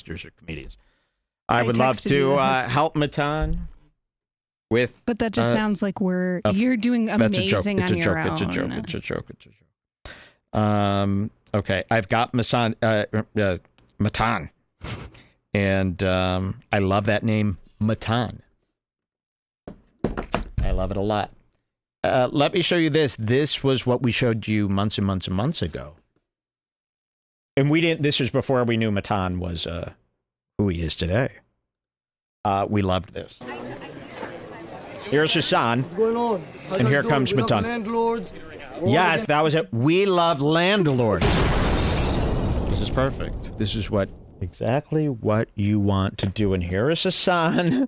or comedians. I would love to help Matan with. But that just sounds like you're doing amazing on your own. It's a joke. Okay, I've got Matan, and I love that name, Matan. I love it a lot. Let me show you this. This was what we showed you months and months and months ago. And we didn't, this was before we knew Matan was who he is today. We loved this. Here's Hassan. What's going on? And here comes Matan. Landlords. Yes, that was it. We love landlords. This is perfect. This is exactly what you want to do. And here is Hassan.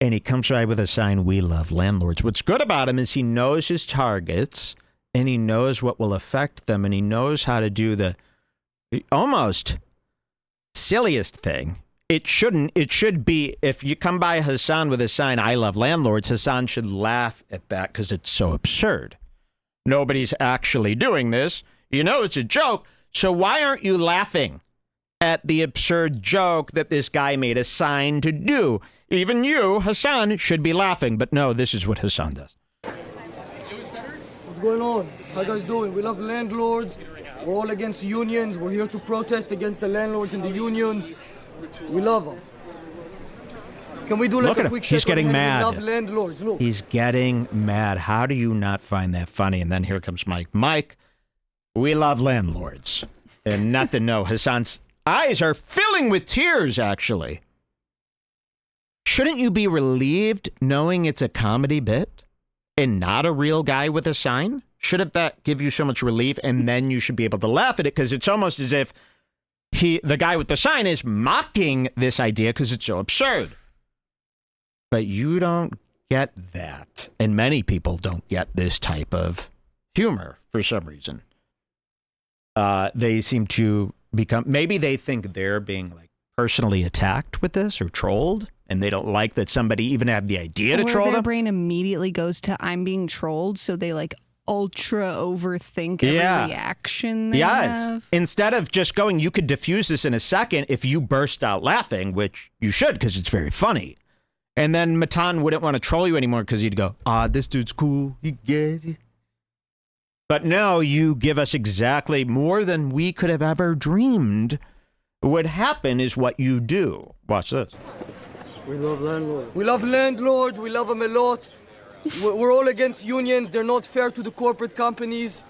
And he comes right with a sign, we love landlords. What's good about him is he knows his targets, and he knows what will affect them, and he knows how to do the almost silliest thing. It should be, if you come by Hassan with a sign, I love landlords, Hassan should laugh at that because it's so absurd. Nobody's actually doing this. You know it's a joke, so why aren't you laughing at the absurd joke that this guy made a sign to do? Even you, Hassan, should be laughing, but no, this is what Hassan does. What's going on? How you guys doing? We love landlords. We're all against unions. We're here to protest against the landlords and the unions. We love them. Can we do like a quick check? He's getting mad. We love landlords. Look. He's getting mad. How do you not find that funny? And then here comes Mike. Mike, we love landlords. And nothing, no. Hassan's eyes are filling with tears, actually. Shouldn't you be relieved knowing it's a comedy bit and not a real guy with a sign? Shouldn't that give you so much relief? And then you should be able to laugh at it because it's almost as if the guy with the sign is mocking this idea because it's so absurd. But you don't get that. And many people don't get this type of humor for some reason. They seem to maybe they think they're being like personally attacked with this or trolled, and they don't like that somebody even had the idea to troll them. Their brain immediately goes to I'm being trolled, so they like ultra overthink every reaction they have. Instead of just going, you could diffuse this in a second if you burst out laughing, which you should because it's very funny. And then Matan wouldn't want to troll you anymore because he'd go, this dude's cool. You get it. But no, you give us exactly more than we could have ever dreamed would happen is what you do. Watch this. We love landlords. We love landlords. We love them a lot. We're all against unions. They're not fair to the corporate companies.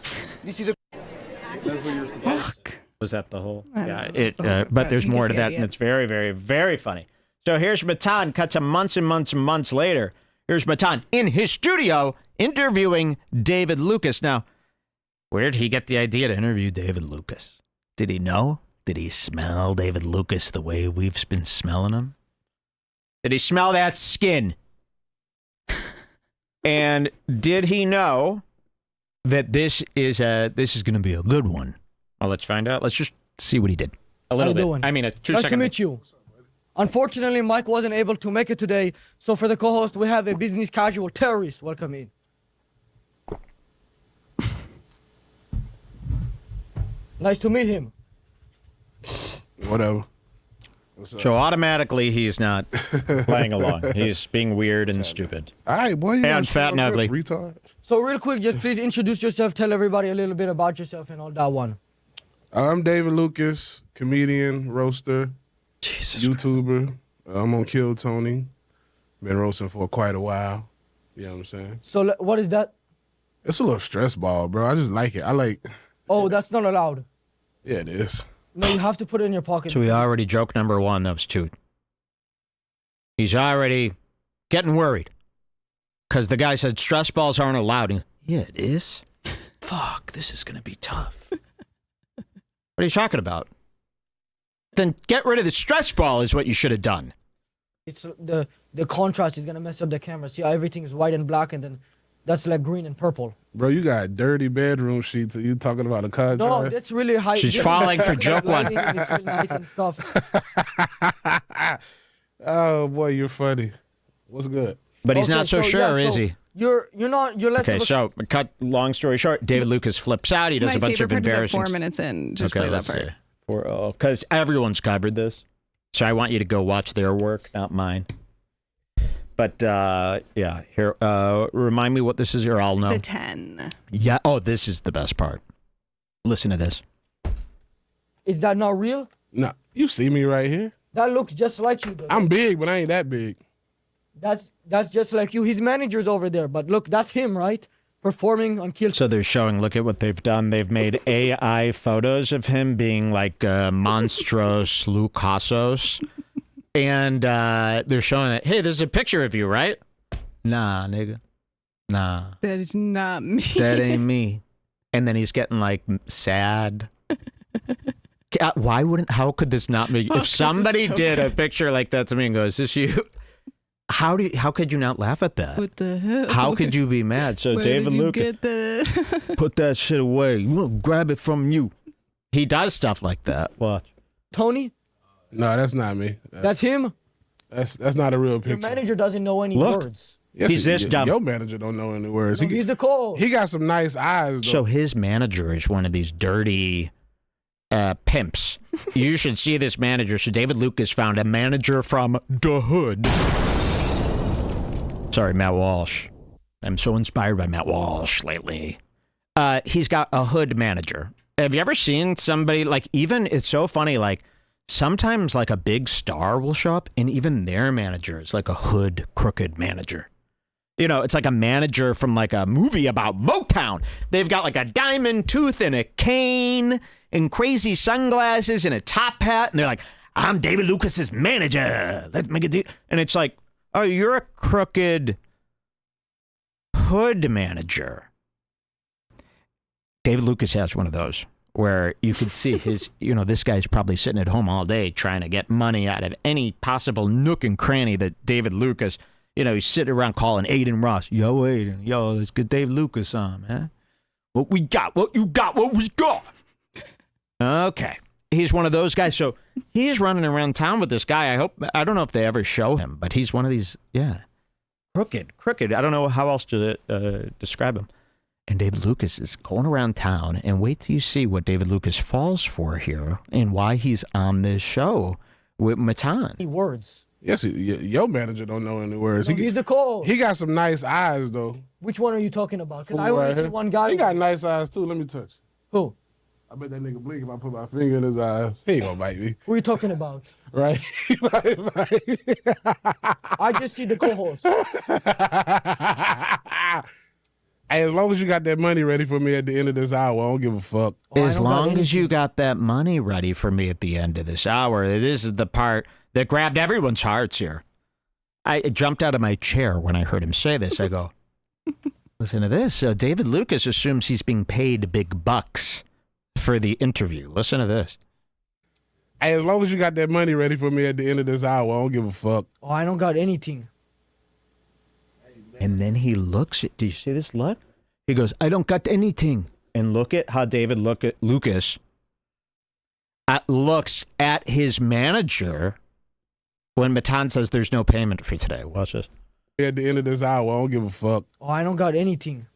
This is a... That's what you're supposed to. Was that the whole? Yeah, but there's more to that, and it's very, very, very funny. So here's Matan, cut to months and months and months later. Here's Matan in his studio interviewing David Lucas. Now, where did he get the idea to interview David Lucas? Did he know? Did he smell David Lucas the way we've been smelling him? Did he smell that skin? And did he know that this is going to be a good one? Well, let's find out. Let's just see what he did. A little bit. Doing? I mean, a 2 nice second. Nice to meet you. Unfortunately, Mike wasn't able to make it today, so for the co-host, we have a business casual terrorist. Welcome in. Nice to meet him. Whatever. So automatically, he's not playing along. He's being weird and stupid. All right, boy. And fat and ugly. Retard. So real quick, just please introduce yourself. Tell everybody a little bit about yourself and all that one. I'm David Lucas, comedian, roaster, YouTuber. I'm on Kill Tony. Been roasting for quite a while. You know what I'm saying? So what is that? It's a little stress ball, bro. I just like it. Oh, that's not allowed. Yeah, it is. No, you have to put it in your pocket. So we already joke number one. That was 2. He's already getting worried because the guy said stress balls aren't allowed. Yeah, it is. Fuck, this is going to be tough. What are you talking about? Then get rid of the stress ball is what you should have done. It's the contrast is going to mess up the camera. See how everything is white and black and then that's like green and purple. Bro, you got dirty bedroom sheets. Are you talking about a contrast? No, that's really high. She's falling for joke one. It's really nice and stuff. Oh, boy, you're funny. What's good? But he's not so sure, is he? You're less Okay, so cut long story short, David Lucas flips out. He does a bunch of embarrassing... 4 minutes in. Just play that part. Because everyone's covered this. So I want you to go watch their work, not mine. But yeah, here, remind me what this is, or I'll know. The 10. Yeah. Oh, this is the best part. Listen to this. Is that not real? No, you see me right here. That looks just like you, though. I'm big, but I ain't that big. That's just like you. His manager's over there, but look, that's him, right? Performing on Kill. So they're showing, look at what they've done. They've made AI photos of him being like monstros Lucasos. And they're showing that, hey, there's a picture of you, right? Nah, nigga. Nah. That is not me. That ain't me. And then he's getting like sad. How could this not be? Oh, if somebody so did a good. picture like that to me and goes, is this you? How could you not laugh at that? What the hell? How could you be mad? So Where David did you Lucas, get the... put that shit away. You won't grab it from you. He does stuff like that. Watch. Tony, No, that's not me. that's him. That's not a real Your picture. manager doesn't know any Look. words. Yes, He's this dumb. Your manager don't know any words. No, he's the co. He got some nice eyes, though. So his manager is one of these dirty pimps. You should see this manager. So David Lucas found a manager from the hood. Sorry, Matt Walsh. I'm so inspired by Matt Walsh lately. He's got a hood manager. Have you ever seen somebody like, even, it's so funny, like sometimes like a big star will show up and even their manager is like a hood crooked manager. You know, it's like a manager from like a movie about Motown. They've got like a diamond tooth and a cane and crazy sunglasses and a top hat. And they're like, I'm David Lucas's manager. Let's make a deal. And it's like, oh, you're a crooked hood manager. David Lucas has one of those where you could see his, this guy's probably sitting at home all day trying to get money out of any possible nook and cranny that David Lucas, he's sitting around calling Aiden Ross. Yo, Aiden, let's get Dave Lucas on, man. What we got, what you got, what we got. Okay. He's one of those guys. So he's running around town with this guy. I don't know if they ever show him, but he's one of these, crooked. I don't know how else to describe him. And David Lucas is going around town, and wait till you see what David Lucas falls for here and why he's on this show with Matan. Any words. Yes, your manager don't know any words. No, he's the co. He got some nice eyes, though. Which one are you talking about? Because I Fool only right see here. one guy. He got nice eyes, too. Let me touch. Who? I bet that nigga blink if I put my finger in his eyes. He ain't gonna bite me. Who are you talking about? Right? He might bite. I just see the co-host. Hey, as long as you got that money ready for me at the end of this hour, I don't give a fuck. Oh, I As don't got long as you anything. got that money ready for me at the end of this hour, this is the part that grabbed everyone's hearts here. I jumped out of my chair when I heard him say this. I go, listen to this. David Lucas assumes he's being paid big bucks for the interview. Listen to this. Hey, as long as you got that money ready for me at the end of this hour, I don't give a fuck. Oh, I don't got anything. And then he looks at, do you see this look? He goes, I don't got anything. And look at how David Lucas looks at his manager when Matan says there's no payment for today. Watch this. At the end of this hour, I don't give a fuck. Oh, I don't got anything.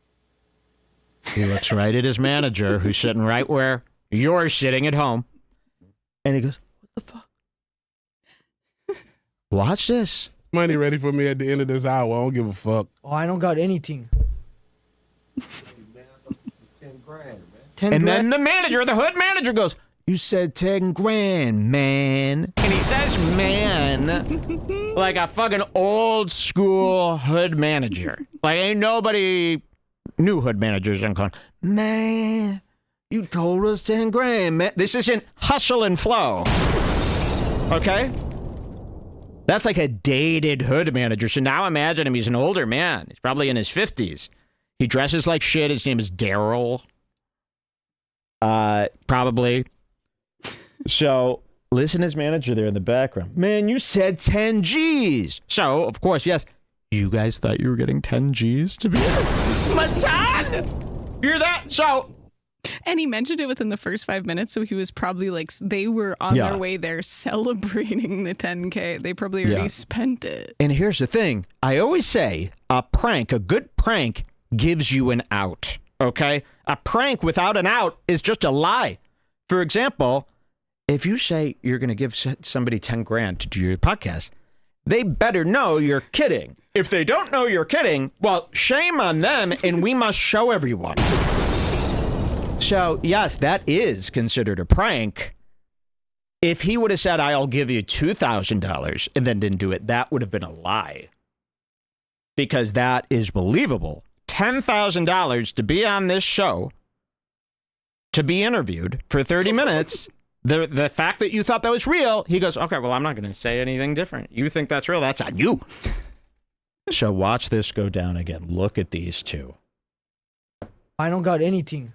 He looks right at his manager, who's sitting right where you're sitting at home. And he goes, what the fuck? Watch this. Money ready for me at the end of this hour, I don't give a fuck. Oh, I don't got anything. 10 And grand? then the manager, the hood manager goes, you said 10 grand, man. And he says man like a fucking old school hood manager. Like ain't nobody new hood managers and going, man, you told us 10 grand, man. This isn't hustle and flow. Okay? That's like a dated hood manager. So now imagine him. He's an older man. He's probably in his 50s. He dresses like shit. His name is Daryl. Probably. So listen to his manager there in the background. Man, you said 10 G's. So, of course, yes. You guys thought you were getting 10 G's to be Matan! You're that? So... And he mentioned it within the first 5 minutes, so he was probably like, they were on Yeah. their way there celebrating the 10K. They probably already spent it. And here's the thing. I always say a good prank gives you an out, okay? A prank without an out is just a lie. For example, if you say you're going to give somebody 10 grand to do your podcast, they better know you're kidding. If they don't know you're kidding, well, shame on them, and we must show everyone. So, yes, that is considered a prank. If he would have said, I'll give you $2,000 and then didn't do it, that would have been a lie. Because that is believable. $10,000 to be on this show, to be interviewed for 30 minutes. The fact that you thought that was real, he goes, okay, well, I'm not going to say anything different. You think that's real, that's on you. So watch this go down again. Look at these two. I don't got anything.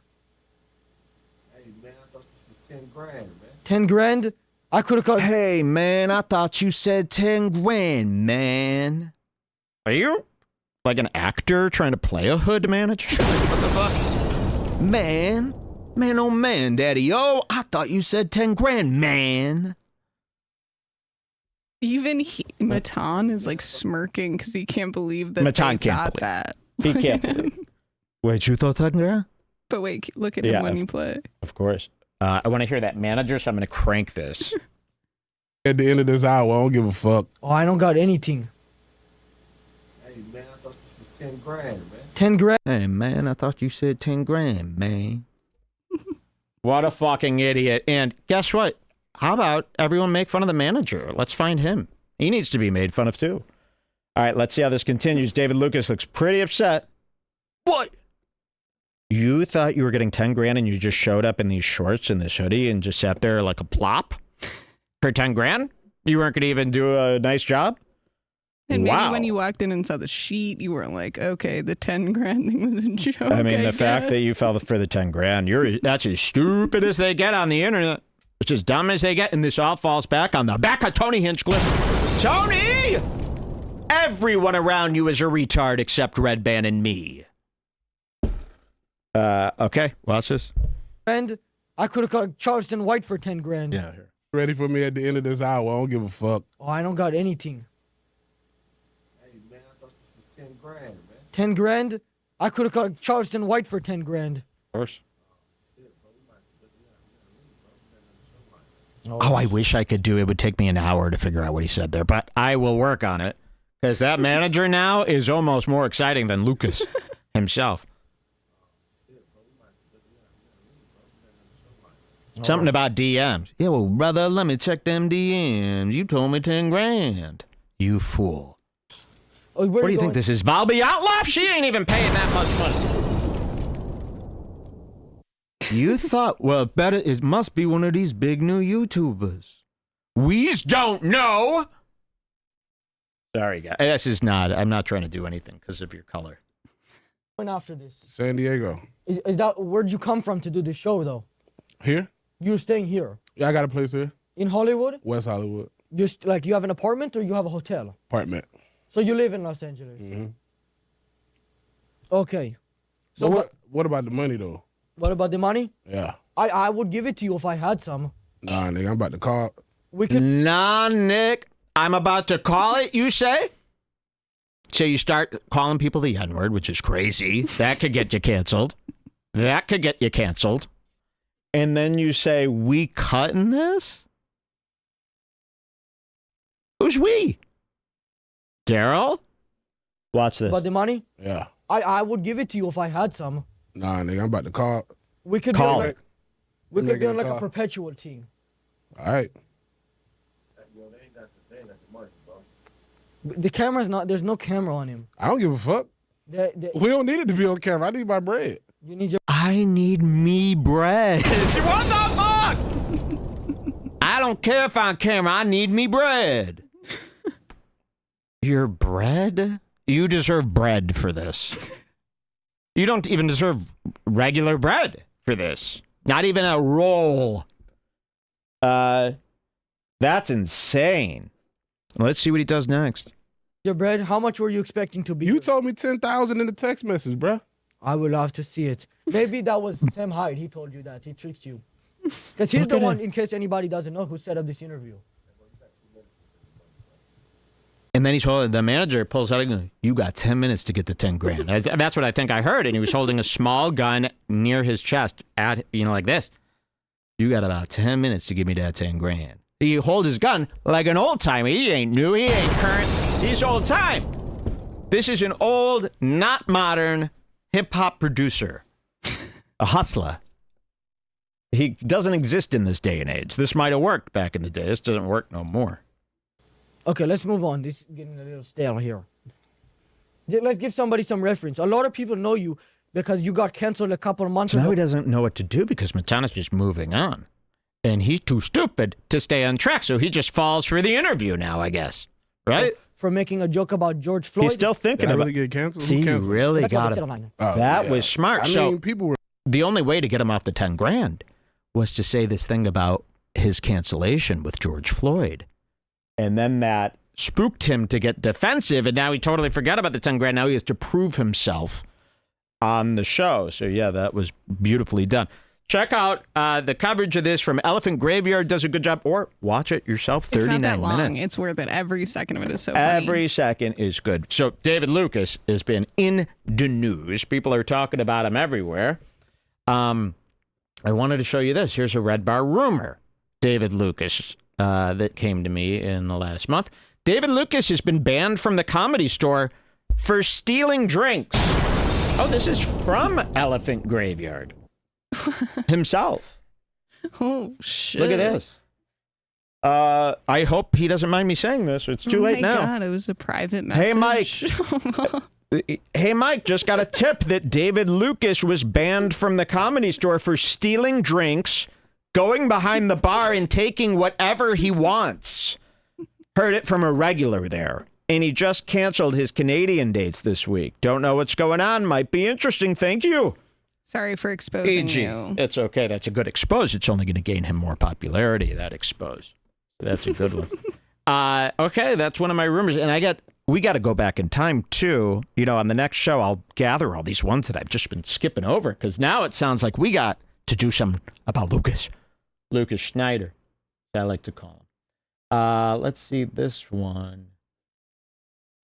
Hey, man, I thought this was 10 grand, man. 10 grand? I could have got... Hey, man, I thought you said 10 grand, man. Are you like an actor trying to play a hood manager? What the fuck? Man, oh man, daddy. Oh, I thought you said 10 grand, man. Even Matan is like smirking because he can't believe that Matan they can't got believe. that. He can't believe. Wait, you thought 10 grand? But wait, look at him when you play. Of course. I want to hear that manager, so I'm going to crank this. At the end of this hour, I don't give a fuck. Oh, I don't got anything. Hey, man, I thought this was 10 grand, man. 10 grand? Hey, man, I thought you said 10 grand, man. What a fucking idiot. And guess what? How about everyone make fun of the manager? Let's find him. He needs to be made fun of, too. All right, let's see how this continues. David Lucas looks pretty upset. What? You thought you were getting 10 grand and you just showed up in these shorts and this hoodie and just sat there like a plop for 10 grand? You weren't going to even do a nice job? And maybe Wow. when you walked in and saw the sheet, you weren't like, okay, the 10 grand thing was a joke. I mean, the fact that you fell for the 10 grand, that's as stupid as they get on the internet. It's as dumb as they get, and this all falls back on the back of Tony Hinchcliffe. Tony! Everyone around you is a retard except Redbar and me. Okay, watch this. Grand? I could have got Charleston White for 10 grand. Yeah, here. Ready for me at the end of this hour, I don't give a fuck. Oh, I don't got anything. Hey, man, I thought this was 10 grand, man. 10 grand? I could have got Charleston White for 10 grand. Of course. Oh, I wish I could do it. It would take me an hour to figure out what he said there, but I will work on it. Because that manager now is almost more exciting than Lucas himself. Something about DMs. Yeah, well, brother, let me check them DMs. You told me 10 grand. You fool. Oh, What do you think this is, Valby Outlaw? She ain't even paying that much money. You thought, well, better it must be one of these big new YouTubers. We's don't know. Sorry, guys. This is not, I'm not trying to do anything because of your color. Going after this? San Diego. Is that where'd you come from to do this show though? Here? You're staying here Yeah, I got a place here. in Hollywood? West Hollywood. Just like you have an apartment or you have a hotel? Apartment. So you live in Los Angeles. Mm-hmm. Okay. So So what about the money, though? what about the money? Yeah. I would give it to you if I had some. Nah, nigga, I'm about to call. We could. Nah, Nick. I'm about to call it, you say? So you start calling people the N-word, which is crazy. That could get you canceled. That could get you canceled. And then you say, we cutting this? Who's we? Daryl? Watch this. About the money? Yeah. I would give it to you if I had some. Nah, nigga, I'm about to call. We could Call be it. like, we I'm could be making on a like a call. perpetual team. All right. Yo, they ain't got the money, bro. The camera's not. There's no camera on him. I don't give a fuck. We don't need it to be on camera. I need my bread. You need your. I need me bread. What the fuck? I don't care if I'm on camera. I need me bread. Your bread? You deserve bread for this. You don't even deserve regular bread for this. Not even a roll. That's insane. Let's see what he does next. Your bread. How much were you expecting to be? You told me 10,000 in the text message, bruh. I would love to see it. Maybe that was Sam Hyde. He told you that. He tricked you. Because he's Look the at one, him. in case anybody doesn't know, who set up this interview. And then he's holding, the manager pulls out and goes, you got 10 minutes to get the 10 grand. That's what I think I heard. And he was holding a small gun near his chest at, like this. You got about 10 minutes to give me that 10 grand. He holds his gun like an old timer. He ain't new. He ain't current. He's old time. This is an old, not modern hip hop producer, a hustler. He doesn't exist in this day and age. This might have worked back in the day. This doesn't work no more. Okay, let's move on. This is getting a little stale here. Let's give somebody some reference. A lot of people know you because you got canceled a couple of months So ago. now he doesn't know what to do because Matan is just moving on. And he's too stupid to stay on track, so he just falls for the interview now, I guess. Right? For making a joke about George Floyd. He's still thinking Did I about really get canceled? See, Who you canceled? really That's what got they it. said online. That was smart. I So mean, people were. the only way to get him off the 10 grand was to say this thing about his cancellation with George Floyd. And then that spooked him to get defensive, and now he totally forgot about the 10 grand. Now he has to prove himself on the show. So, yeah, that was beautifully done. Check out the coverage of this from Elephant Graveyard. Does a good job. Or watch it yourself. 39 It's not that long. minutes. It's worth it. Every second of it is so funny. Every second is good. So David Lucas has been in the news. People are talking about him everywhere. I wanted to show you this. Here's a Redbar rumor. David Lucas that came to me in the last month. David Lucas has been banned from the Comedy Store for stealing drinks. Oh, this is from Elephant Graveyard himself. Oh, shit. Look at this. I hope he doesn't mind me saying this. It's too late now. Oh, my God. It was a private message. Hey, Mike. Hey, Mike, just got a tip that David Lucas was banned from the Comedy Store for stealing drinks, going behind the bar, and taking whatever he wants. Heard it from a regular there. And he just canceled his Canadian dates this week. Don't know what's going on. Might be interesting. Thank you. Sorry for exposing you. It's okay. That's a good expose. It's only going to gain him more popularity, that expose. That's a good one. Okay, that's one of my rumors. And we got to go back in time, too. You know, on the next show, I'll gather all these ones that I've just been skipping over, because now it sounds like we got to do something about Lucas Schneider, as I like to call him. Let's see this one.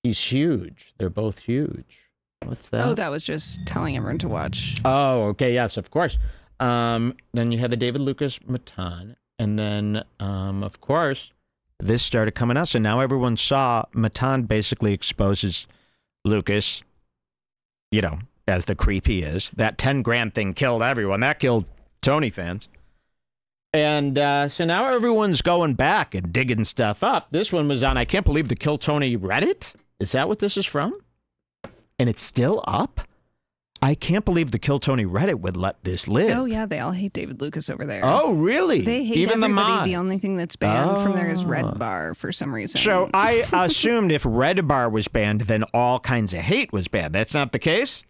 He's huge. They're both huge. What's that? Oh, that was just telling everyone to watch. Oh, okay. Yes, of course. Then you had the David Lucas Matan. And then, of course, this started coming out. So now everyone saw Matan basically exposes Lucas, you know, as the creep he is. That 10 grand thing killed everyone. That killed Tony fans. And so now everyone's going back and digging stuff up. This one was on, I can't believe, the Kill Tony Reddit. Is that what this is from? And it's still up? I can't believe the Kill Tony Reddit would let this live. Oh, yeah. They all hate David Lucas over there. Oh, really? They hate even everybody. the mod. The only thing that's banned from there is Redbar for some reason. So I assumed if Redbar was banned, then all kinds of hate was banned. That's not the case?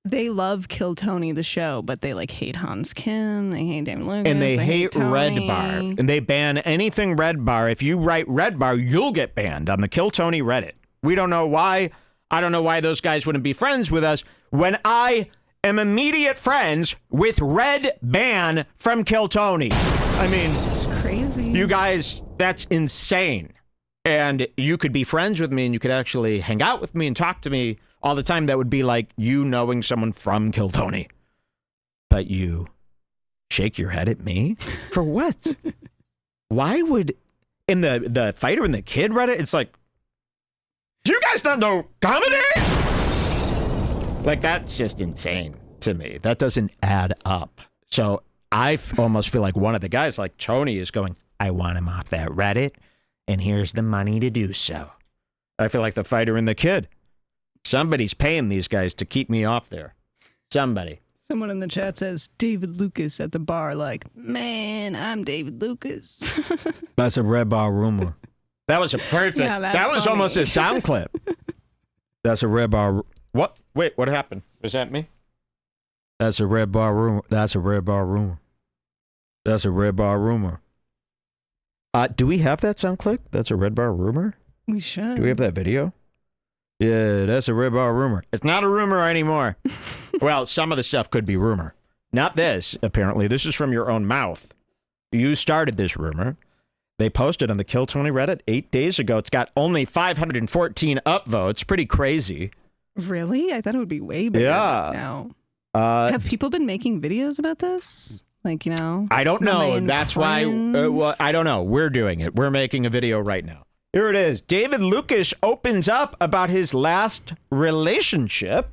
They love Kill Tony, the show, but they like hate Hans Kim. They hate David Lucas. And they hate Tony. Redbar. And they ban anything Redbar. If you write Redbar, you'll get banned on the Kill Tony Reddit. We don't know why. I don't know why those guys wouldn't be friends with us when I am immediate friends with Red Ban from Kill Tony. I mean, It's crazy. you guys, that's insane. And you could be friends with me and you could actually hang out with me and talk to me all the time. That would be like you knowing someone from Kill Tony. But you shake your head at me? For what? Why would, in the Fighter and the Kid Reddit, it's like, do you guys not know comedy? Like, that's just insane to me. That doesn't add up. So I almost feel like one of the guys, like Tony, is going, I want him off that Reddit, and here's the money to do so. I feel like the Fighter and the Kid. Somebody's paying these guys to keep me off there. Somebody. Someone in the chat says, David Lucas at the bar, like, man, I'm David Lucas. That's a Redbar rumor. That was a perfect. Yeah, that's that was funny. almost a sound clip. That's a Redbar. What? Wait, what happened? Was that me? That's a Redbar rumor. That's a Redbar rumor. That's a Redbar rumor. Do we have that sound clip? That's a Redbar rumor? We should. Do we have that video? Yeah, that's a Redbar rumor. It's not a rumor anymore. Well, some of the stuff could be rumor. Not this, apparently. This is from your own mouth. You started this rumor. They posted on the Kill Tony Reddit 8 days ago. It's got only 514 upvotes. Pretty crazy. Really? I thought it would be way bigger Yeah. now. Uh, Have people been making videos about this? Like, you know? I don't know. remain That's friends? why. Well, I don't know. We're doing it. We're making a video right now. Here it is. David Lucas opens up about his last relationship.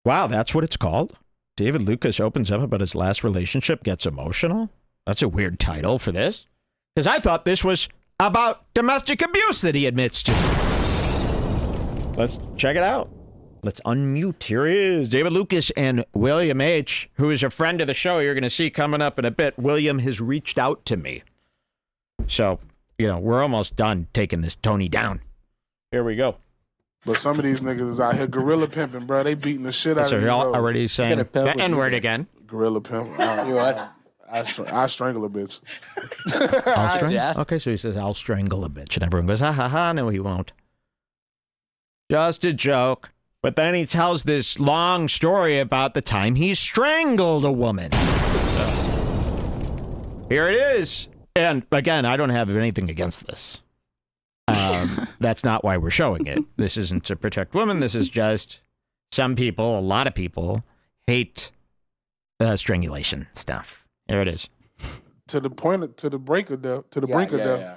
Wow, that's what it's called. David Lucas opens up about his last relationship, gets emotional. That's a weird title for this. Because I thought this was about domestic abuse that he admits to. Let's check it out. Let's unmute. Here he is, David Lucas and William H., who is a friend of the show. You're going to see coming up in a bit. William has reached out to me. So, you know, we're almost done taking this Tony down. Here we go. But some of these niggas is out here gorilla pimping, bro. They beating the shit out So of you. you're already saying the N-word again. Gorilla pimp. You what? I strangle a bitch. I'll strangle? Death? Okay, so he says, I'll strangle a bitch. And everyone goes, ha ha ha, no, he won't. Just a joke. But then he tells this long story about the time he strangled a woman. So, here it is. And again, I don't have anything against this. That's not why we're showing it. This isn't to protect women. This is just some people, a lot of people, hate strangulation stuff. Here it is. To the brink of death. Yeah.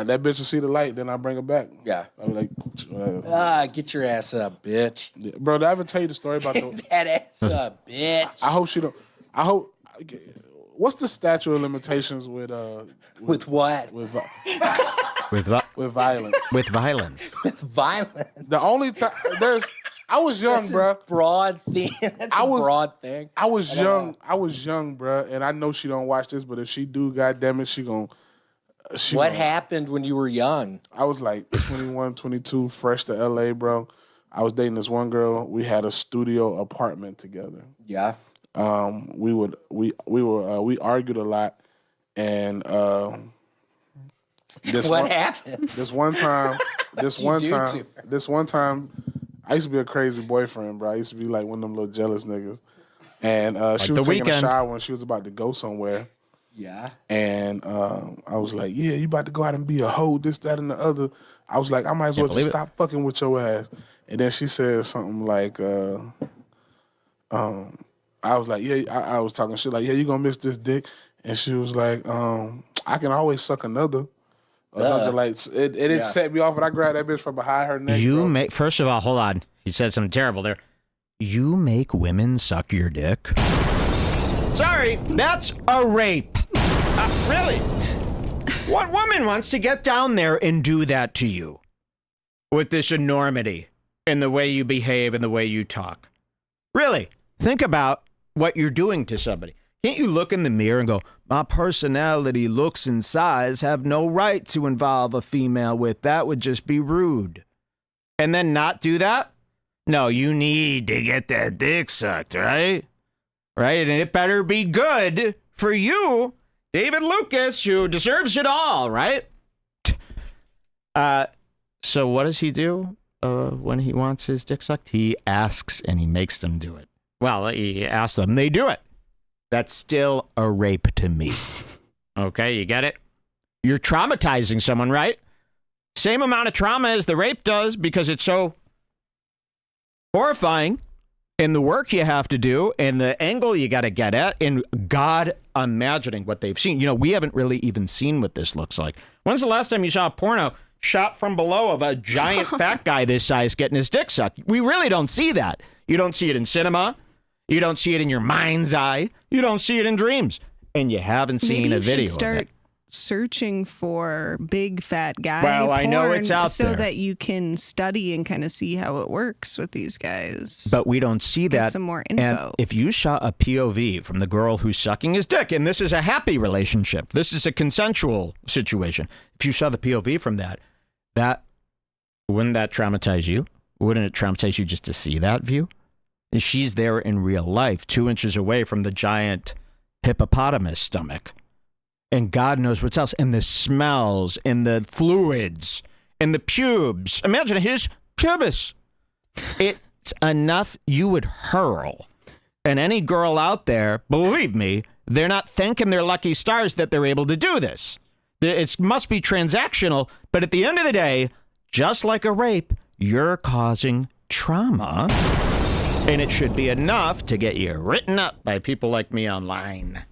That bitch will see the light, then I bring her back. Yeah. I was like, Get your ass up, bitch. bro, did I ever tell you the story about the... That ass up, bitch. I hope she don't... I hope... What's the statute of limitations with With what? with With what? with violence? With violence. With violence. The only time I was young, That's bro. a broad thing. That's a broad thing. I was young, bro, and I know she don't watch this, but if she do, goddamn it, she gon' What happened when you were young? I was like 21, 22, fresh to LA, bro. I was dating this one girl. We had a studio apartment together. Yeah. We argued a lot, and What happened? This one time, I used to be a crazy boyfriend, bro. I used to be like one of them little jealous niggas, and she was taking a shower when she was about to go somewhere. Yeah. And I was like, yeah, you about to go out and be a hoe, this, that, and the other. I was like, I might as well just stop fucking with your ass. And then she said something like, I was like, yeah, I was talking shit like, yeah, you gonna miss this dick. And she was like, I can always suck another. Or something like it set me off, and I grabbed that bitch from behind her neck. First of all, hold on. You said something terrible there. You make women suck your dick? Sorry, that's a rape. Really? What woman wants to get down there and do that to you? With this enormity in the way you behave and the way you talk. Really? Think about what you're doing to somebody. Can't you look in the mirror and go, my personality, looks, and size have no right to involve a female with? That would just be rude. And then not do that? No, you need to get that dick sucked, right? Right? And it better be good for you, David Lucas, who deserves it all, right? So what does he do when he wants his dick sucked? He asks and he makes them do it. Well, he asks them, they do it. That's still a rape to me. Okay, you get it? You're traumatizing someone, right? Same amount of trauma as the rape does because it's so horrifying in the work you have to do and the angle you got to get at and God imagining what they've seen. You know, we haven't really even seen what this looks like. When's the last time you saw a porno shot from below of a giant fat guy this size getting his dick sucked? We really don't see that. You don't see it in cinema. You don't see it in your mind's eye. You don't see it in dreams. And you haven't seen a video of it. Searching for big fat guy well, I know porn it's out so there. that you can study and kind of see how it works with these guys. But we don't see Get that. some more info. And if you saw a POV from the girl who's sucking his dick, and this is a happy relationship, this is a consensual situation. If you saw the POV from that wouldn't that traumatize you? Wouldn't it traumatize you just to see that view? And she's there in real life, 2 inches away from the giant hippopotamus stomach. And God knows what else. And the smells and the fluids and the pubes. Imagine his pubis. It's enough you would hurl. And any girl out there, believe me, they're not thanking their lucky stars that they're able to do this. It must be transactional. But at the end of the day, just like a rape, you're causing trauma And it should be enough to get you written up by people like me online.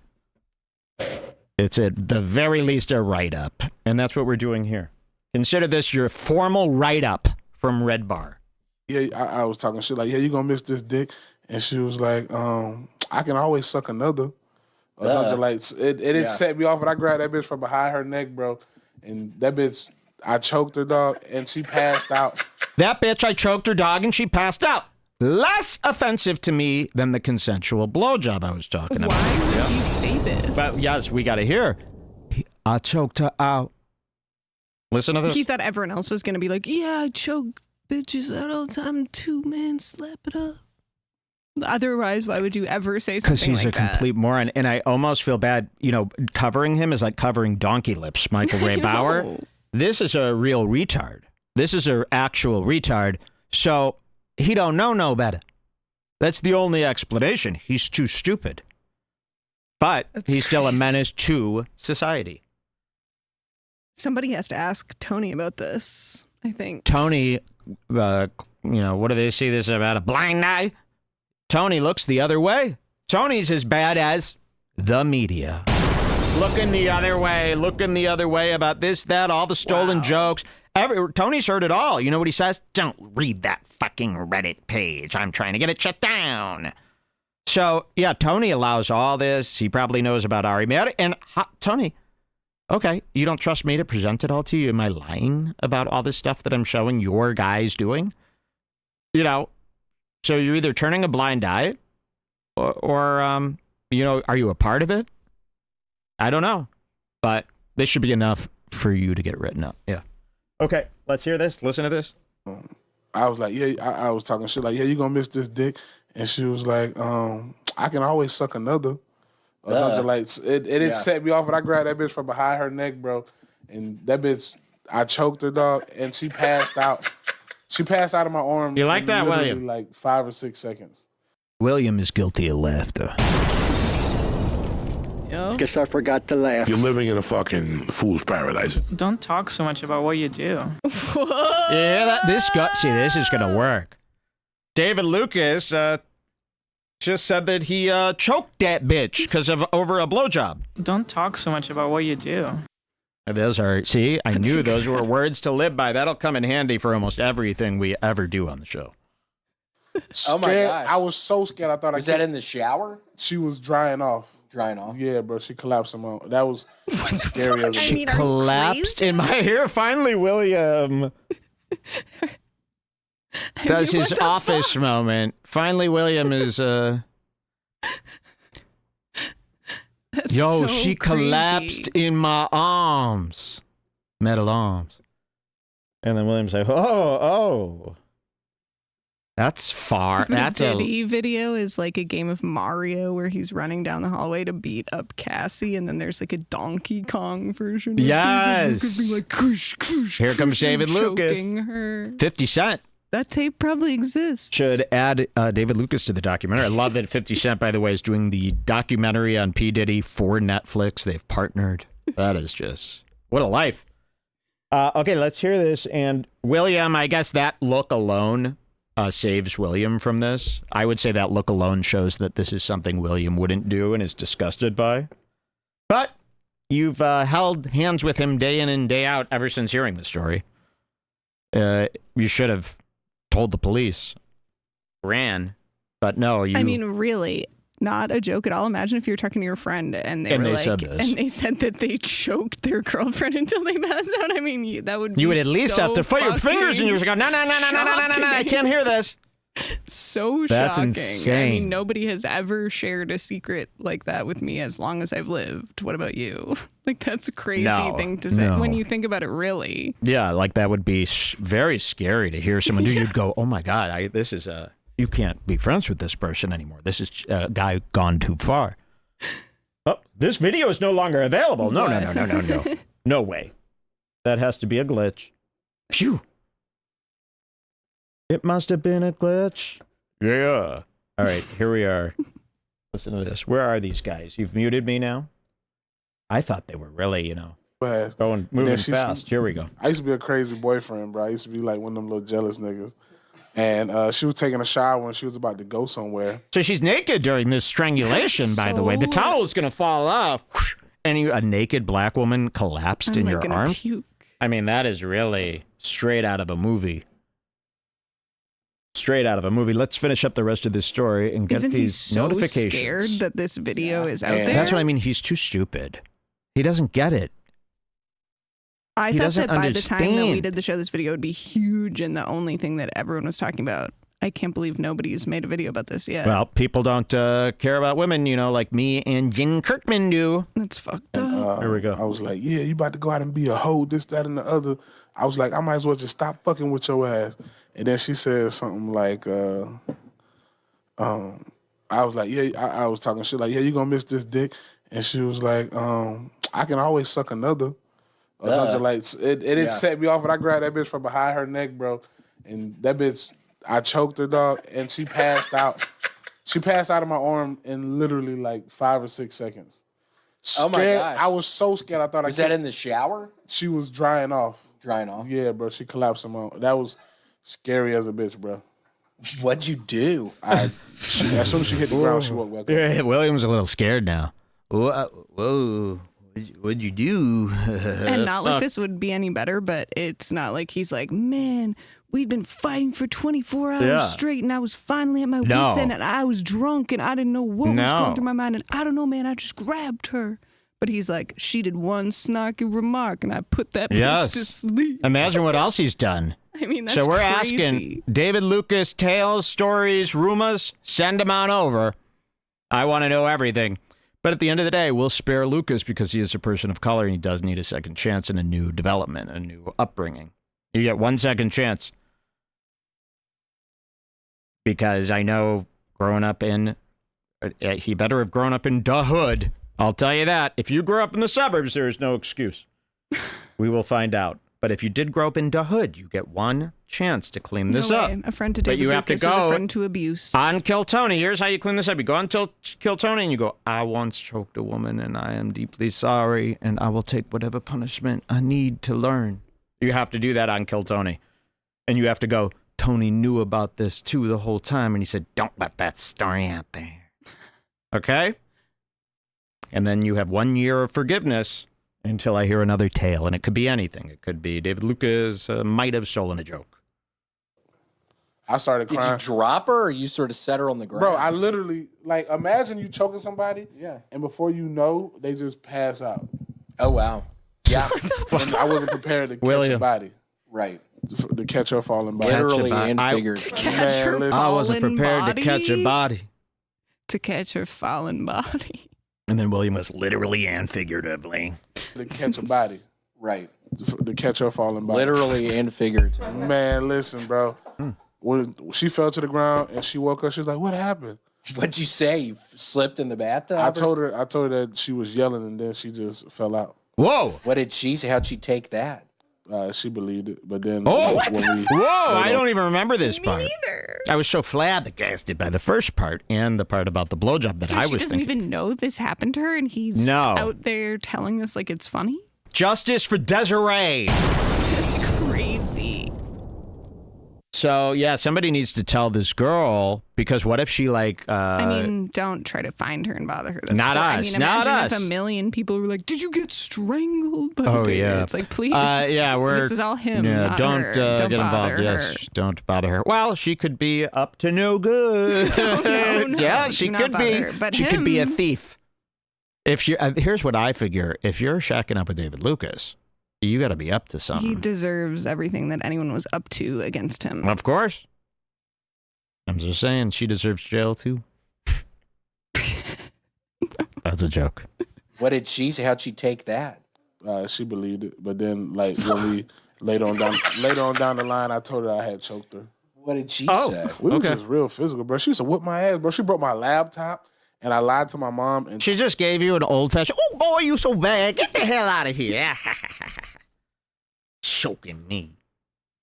It's at the very least a write-up. And that's what we're doing here. Consider this your formal write-up from Redbar. Yeah, I was talking shit like, yeah, you gonna miss this dick. And she was like, I can always suck another. Or something like it set me off, but I grabbed that bitch from behind her neck, bro. And that bitch, I choked her, dog, and she passed out. That bitch, I choked her, dog, and she passed out. Less offensive to me than the consensual blowjob I was talking about. Why would you say this? But yes, we got to hear. I choked her out. Listen to this. He thought everyone else was going to be like, yeah, I choke bitches out all the time too, man. Slap it up. Otherwise, why would you ever say something like that? Because he's a complete moron. And I almost feel bad, covering him is like covering donkey lips, Michael Ray Bauer. This is a real retard. This is an actual retard. So he don't know no better. That's the only explanation. He's too stupid. But he's still a menace to society. Somebody has to ask Tony about this, I think. Tony, what do they say this about? A blind eye? Tony looks the other way. Tony's as bad as the media. Looking the other way about this, that, all the stolen jokes. Tony's heard it all. You know what he says? Don't read that fucking Reddit page. I'm trying to get it shut down. So, yeah, Tony allows all this. He probably knows about Ari Meir. And Tony, okay, you don't trust me to present it all to you? Am I lying about all this stuff that I'm showing your guys doing? So you're either turning a blind eye or are you a part of it? I don't know. But this should be enough for you to get written up. Yeah. Okay, let's hear this. Listen to this. I was like, yeah, I was talking shit like, yeah, you gonna miss this dick. And she was like, I can always suck another. Or something like it set me off, but I grabbed that bitch from behind her neck, bro. And that bitch, I choked her, dog, and she passed out. She passed out of my arm. You like that, William? Like 5 or 6 seconds. William is guilty of laughter. Guess I forgot to laugh. You're living in a fucking fool's paradise. Don't talk so much about what you do. Yeah, this is gonna work. David Lucas just said that he choked that bitch because of over a blowjob. Don't talk so much about what you do. Those are, see, I knew those were words to live by. That'll come in handy for almost everything we ever do on the show. Oh my gosh. I was so scared. I thought was that in the shower? She was drying off. Drying off? Yeah, bro. She collapsed in my. That was scary. As She collapsed in my hair. Finally, William does his office moment. Finally, William is That's Yo, so she crazy. collapsed in my arms. Metal arms. And then William's like, oh. That's far. That's the Diddy video is like a game of Mario where he's running down the hallway to beat up Cassie, and then there's like a Donkey Kong version. Yes. Being like, kush, kush, Here comes kush, David and Lucas. choking her. 50 Cent. That tape probably exists. Should add David Lucas to the documentary. I love that 50 Cent, by the way, is doing the documentary on P. Diddy for Netflix. They've partnered. That is just, what a life. Okay, let's hear this. And William, I guess that look alone saves William from this. I would say that look alone shows that this is something William wouldn't do and is disgusted by. But you've held hands with him day in and day out ever since hearing the story. You should have told the police, ran, but no, you. I mean, really, not a joke at all. Imagine if you were talking to your friend and they said this. and they said that they choked their girlfriend until they passed out. I mean, that would. You be would at least so have to put your fingers in yours and go, no, I can't hear this. So That's shocking. insane. I mean, nobody has ever shared a secret like that with me as long as I've lived. What about you? Like, that's a crazy thing to say when you think about it, really. Yeah, like that would be very scary to hear someone do. You'd go, oh my God, this is you can't be friends with this person anymore. This is a guy gone too far. Oh, this video is no longer available. No. No way. That has to be a glitch. Phew. It must have been a glitch. Yeah. All right, here we are. Listen to this. Where are these guys? You've muted me now? I thought they were really, moving fast. Here we go. I used to be a crazy boyfriend, bro. I used to be like one of them little jealous niggas. And she was taking a shower and she was about to go somewhere. So she's naked during this strangulation, by the way. The towel is going to fall off. And a naked black woman collapsed in your arms. Puke. I mean, that is really straight out of a movie. Straight out of a movie. Let's finish up the rest of this story and get Isn't these he so notifications. Scared that this video is out And there? That's what I mean. He's too stupid. He doesn't get it. I He thought doesn't that by the time that we understand. did the show, this video would be huge and the only thing that everyone was talking about. I can't believe nobody's made a video about this yet. Well, people don't care about women, like me and Jen Kirkman do. That's fucked up. And, Here we go. I was like, yeah, you about to go out and be a hoe, this, that, and the other. I was like, I might as well just stop fucking with your ass. And then she said something like, I was like, yeah, I was talking shit like, yeah, you gonna miss this dick. And she was like, I can always suck another. Or something like, it set me off, and I grabbed that bitch from behind her neck, bro. And that bitch, I choked her, dog, and she passed out. She passed out of my arm in literally like 5 or 6 seconds. Oh my Scared. gosh. I was so scared. I thought Was that in the shower? She was drying off. Drying off? Yeah, bro. She collapsed in my arm. That was scary as a bitch, bro. What'd you do? As soon as she hit the ground, she woke back up. Yeah, William's a little scared now. Whoa. What'd you do? And not like this would be any better, but it's not like he's like, man, we'd been fighting for 24 hours straight, and I was finally at my wits' end, and I was drunk, and I didn't know what was going through my mind, and I don't know, man, I just grabbed her. But he's like, she did one snarky remark, and I put that bitch to sleep. Imagine what else he's done. I mean, that's So we're crazy. asking David Lucas tales, stories, rumors, send them on over. I want to know everything. But at the end of the day, we'll spare Lucas because he is a person of color and he does need a second chance and a new development, a new upbringing. You get 1 second chance. Because I know growing up in, he better have grown up in the hood. I'll tell you that. If you grew up in the suburbs, there is no excuse. We will find out. But if you did grow up in the hood, you get 1 chance to clean this up. A friend to But David you have to Lucas is go a friend to abuse. on Kill Tony. Here's how you clean this up. You go on Kill Tony and you go, I once choked a woman and I am deeply sorry and I will take whatever punishment I need to learn. You have to do that on Kill Tony. And you have to go, Tony knew about this too the whole time and he said, don't let that story out there. Okay? And then you have 1 year of forgiveness until I hear another tale. And it could be anything. It could be David Lucas might have stolen a joke. I started crying. Did you drop her or you sort of set her on the ground? Bro, I literally, like, imagine you choking somebody, Yeah. and before you know, they just pass out. Oh, wow. Yeah. And I wasn't prepared to catch William. a body, Right. to catch her falling body. Literally body. and I- figuratively. Catch Man, her listen. I wasn't fallen prepared to catch a body. To catch her fallen body. And then William was literally and figuratively. To catch a body. Right. To catch her falling body. Literally and figuratively. Man, listen, bro. When she fell to the ground and she woke up, she was like, what happened? What'd you say? You slipped in the bathtub? I told her that she was yelling and then she just fell out. Whoa! What did she say? How'd she take that? She believed it, but then Oh! when we, Whoa! I don't even remember this part. Either. I was so flabbergasted by the first part and the part about the blowjob that So I she was doesn't thinking. even know this happened to her, and he's No. out there telling us like it's funny. Justice for Desiree. That's crazy. So yeah, somebody needs to tell this girl because what if she like? I mean, don't try to find her and bother her. That's Not cool. us, I mean, not imagine us. if a million people were like, "Did you get strangled by Oh, David?" yeah. It's like, please. Yeah, we're This is all him. Yeah, not don't her. get Don't involved. bother Yes, her. don't bother her. Well, she could be up to no good. No, yeah, do she not could bother be. her. But she could be a him- thief. If you here's what I figure: if you're shacking up with David Lucas, you got to be up to He something. deserves everything that anyone was up to against him. Of course. I'm just saying, she deserves jail too. That's a joke. What did she say? How'd she take that? she believed it, but then like when we later on down the line, I told her I had choked her. What did she Oh. say? We were Okay. just real physical, bro. She used to whip my ass, bro. She broke my laptop, and I lied to my mom. And She just gave you an old fashioned. Oh boy, you so bad! Get the hell out of here! Choking me.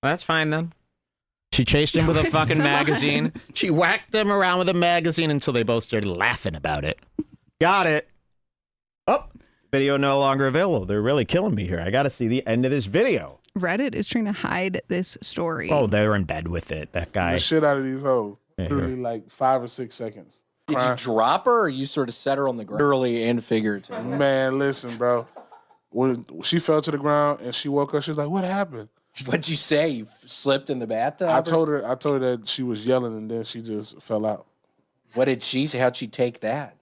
Well, that's fine then. She chased him with a fucking magazine. She whacked him around with a magazine until they both started laughing about it. Got it. Oh, video no longer available. They're really killing me here. I got to see the end of this video. Reddit is trying to hide this story. Oh, they're in bed with it. That guy. The shit out of these hoes. Literally like 5 or 6 seconds. Did you drop her or you sort of set her on the ground? Literally and figuratively. Man, listen, bro. When she fell to the ground and she woke up, she was like, "What happened?" What'd you say? You slipped in the bathtub? I told her that she was yelling and then she just fell out. What did she say? How'd she take that?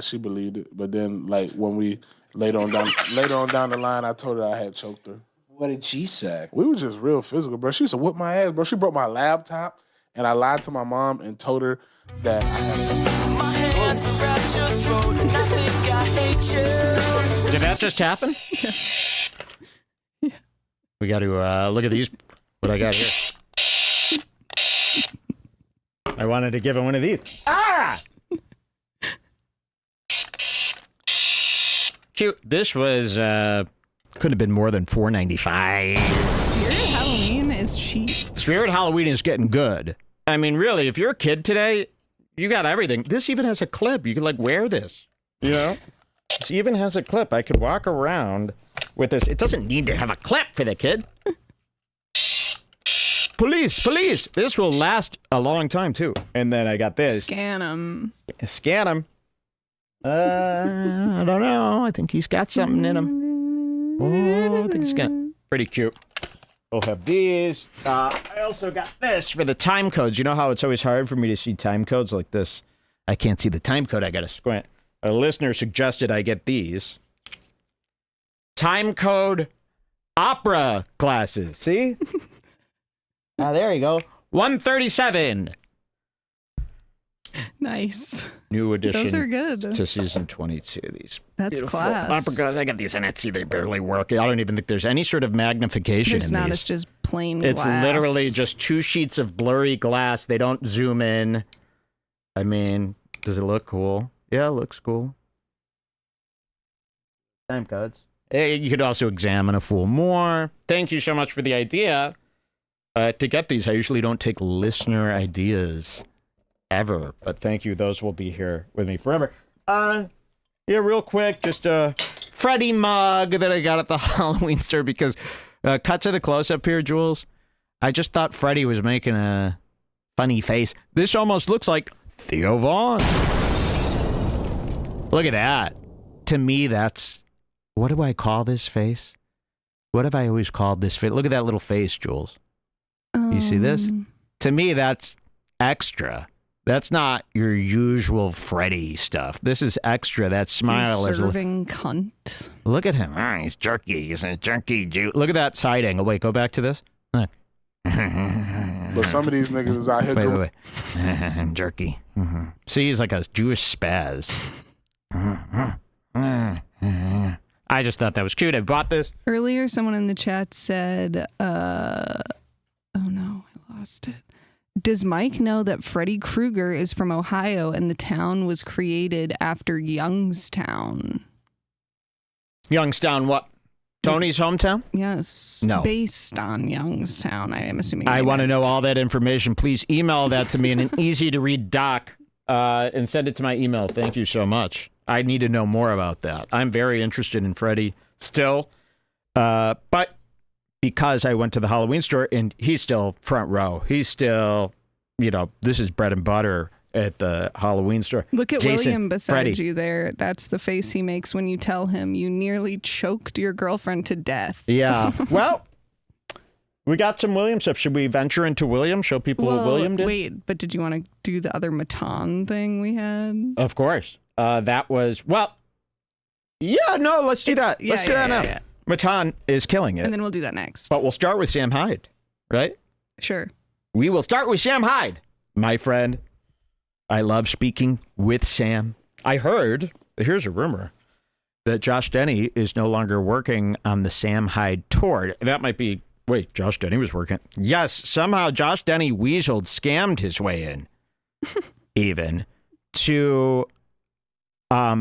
She believed it, but then like when we later on down the line, I told her I had choked her. What did she say? We were just real physical, bro. She used to whoop my ass, bro. She broke my laptop, and I lied to my mom and told her that I had. My hands around your throat, and I think I hate you. Did that just happen? Yeah. We got to look at these. What I got here. I wanted to give him one of these. Ah! Cute. This was could have been more than $4.95. Spirit Halloween is cheap. Spirit Halloween is getting good. I mean, really, if you're a kid today, you got everything. This even has a clip. You could like wear this. You know? This even has a clip. I could walk around with this. It doesn't need to have a clip for the kid. Police, police. This will last a long time, too. And then I got this. Scan him. Scan him. I don't know. I think he's got something in him. Oh, I think he's got pretty cute. We'll have these. I also got this for the time codes. You know how it's always hard for me to see time codes like this? I can't see the time code. I got to squint. A listener suggested I get these. Time code opera glasses. See? There you go. 137. Nice. New edition. Those are good. To season 22. These That's beautiful class. opera glasses. I got these on Etsy. They barely work. I don't even think there's any sort of magnification It's in not. these. It's just plain It's glass. literally just 2 sheets of blurry glass. They don't zoom in. I mean, does it look cool? Yeah, it looks cool. Time codes. You could also examine a fool more. Thank you so much for the idea. To get these, I usually don't take listener ideas ever, but thank you. Those will be here with me forever. Yeah, real quick, just a Freddy mug that I got at the Halloween store because cut to the close-up here, Jules. I just thought Freddy was making a funny face. This almost looks like Theo Vaughn. Look at that. To me, that's... What do I call this face? What have I always called this face? Look at that little face, Jules. You see this? To me, that's extra. That's not your usual Freddy stuff. This is extra. That smile is serving cunt. Look at him. He's jerky. He's a jerky Jew. Look at that side angle. Wait, go back to this. Look. But some of these niggas is out here. Wait. Jerky. See, he's like a Jewish spaz. I just thought that was cute. I bought this. Earlier, someone in the chat said, oh no, I lost it. Does Mike know that Freddy Krueger is from Ohio and the town was created after Youngstown? Youngstown, what? Tony's hometown? Yes. No. Based on Youngstown, I am assuming. I want to know all that information. Please email that to me in an easy-to-read doc and send it to my email. Thank you so much. I need to know more about that. I'm very interested in Freddy still. But because I went to the Halloween store and he's still front row. He's still, this is bread and butter at the Halloween store. Look at Jason, William beside Freddy. you there. That's the face he makes when you tell him you nearly choked your girlfriend to death. Yeah. Well, we got some William stuff. Should we venture into William? Show people what William did? Wait, but did you want to do the other Matan thing we had? Of course. That was, yeah, no, let's do that. Let's do that now. Yeah. Matan is killing it. And then we'll do that next. But we'll start with Sam Hyde, right? Sure. We will start with Sam Hyde, my friend. I love speaking with Sam. I heard, here's a rumor, that Josh Denny is no longer working on the Sam Hyde tour. That might be, wait, Josh Denny was working. Yes, somehow Josh Denny weaseled, scammed his way in, even, to